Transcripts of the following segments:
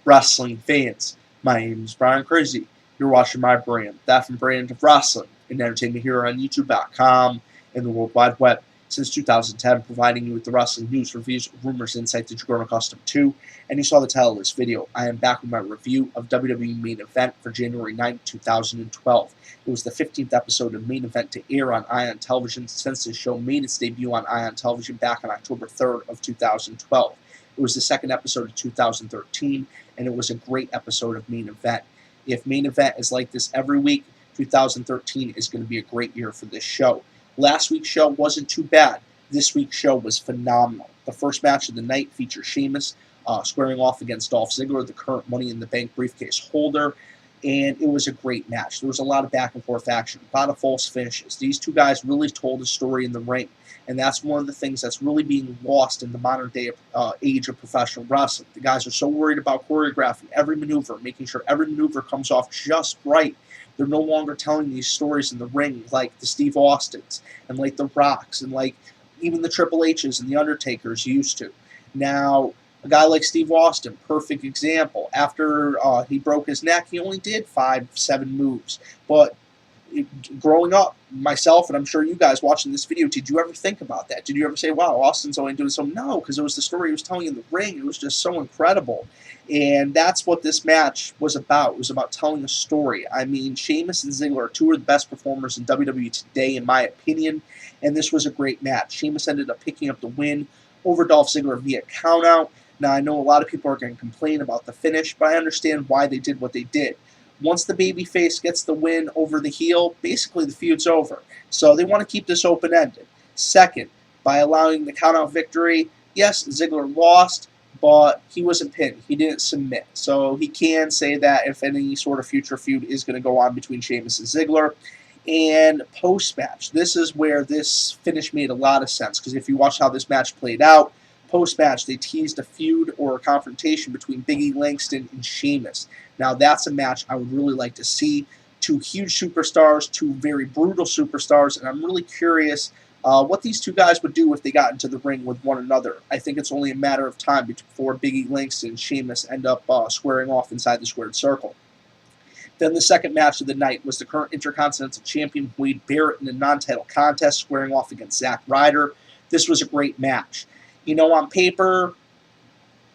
wrestling fans. My name is Brian Crazy. You're watching my brand, the F brand of wrestling and entertainment here on YouTube.com and the World Wide Web since 2010, providing you with the wrestling news, reviews, rumors, insights that you're grown accustomed to. And you saw the title of this video. I am back with my review of WWE Main Event for January 9, 2012. It was the 15th episode of Main Event to air on Ion Television since the show made its debut on Ion Television back on October 3rd of 2012. It was the second episode of 2013, and it was a great episode of Main Event. If Main Event is like this every week, 2013 is going to be a great year for this show. Last week's show wasn't too bad. This week's show was phenomenal. The first match of the night featured Sheamus squaring off against Dolph Ziggler, the current Money in the Bank briefcase holder, and it was a great match. There was a lot of back and forth action, a lot of false finishes. These two guys really told a story in the ring, and that's one of the things that's really being lost in the modern day age of professional wrestling. The guys are so worried about choreographing every maneuver, making sure every maneuver comes off just right. They're no longer telling these stories in the ring like the Steve Austins and like the Rocks and like even the Triple H's and the Undertakers used to. Now, a guy like Steve Austin, perfect example. After he broke his neck, he only did 5-7 moves. But growing up, myself, and I'm sure you guys watching this video, did you ever think about that? Did you ever say, wow, Austin's only doing so? No, because it was the story he was telling in the ring. It was just so incredible. And that's what this match was about. It was about telling a story. I mean, Sheamus and Ziggler are two of the best performers in WWE today, in my opinion. And this was a great match. Sheamus ended up picking up the win over Dolph Ziggler via countout. Now, I know a lot of people are going to complain about the finish, but I understand why they did what they did. Once the babyface gets the win over the heel, basically the feud's over. So they want to keep this open-ended. Second, by allowing the countout victory, yes, Ziggler lost, but he wasn't pinned. He didn't submit. So he can say that if any sort of future feud is going to go on between Sheamus and Ziggler. And post-match, this is where this finish made a lot of sense, because if you watch how this match played out, post-match, they teased a feud or a confrontation between Big E Langston and Sheamus. Now, that's a match I would really like to see. Two huge superstars, two very brutal superstars, and I'm really curious what these two guys would do if they got into the ring with one another. I think it's only a matter of time before Big E Langston and Sheamus end up squaring off inside the squared circle. Then the second match of the night was the current Intercontinental Champion Wade Barrett in a non-title contest squaring off against Zack Ryder. This was a great match. You know, on paper,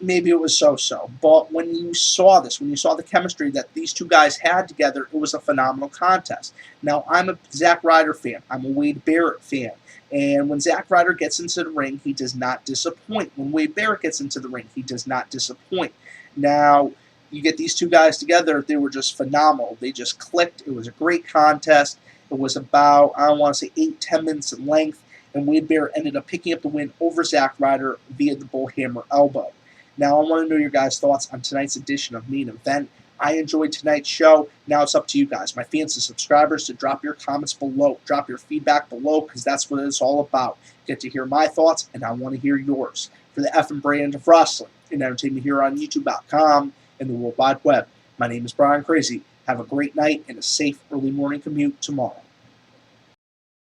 maybe it was so-so. But when you saw this, when you saw the chemistry that these two guys had together, it was a phenomenal contest. Now, I'm a Zack Ryder fan. I'm a Wade Barrett fan. And when Zack Ryder gets into the ring, he does not disappoint. When Wade Barrett gets into the ring, he does not disappoint. Now, you get these two guys together, they were just phenomenal. They just clicked. It was a great contest. It was about, I don't want to say 8-10 minutes in length. And Wade Barrett ended up picking up the win over Zack Ryder via the bullhammer elbow. Now, I want to know your guys' thoughts on tonight's edition of Main Event. I enjoyed tonight's show. Now it's up to you guys, my fans and subscribers, to drop your comments below. Drop your feedback below, because that's what it's all about. Get to hear my thoughts, and I want to hear yours. For the F brand of wrestling and entertainment here on YouTube.com and the World Wide Web, my name is Brian Crazy. Have a great night and a safe early morning commute tomorrow.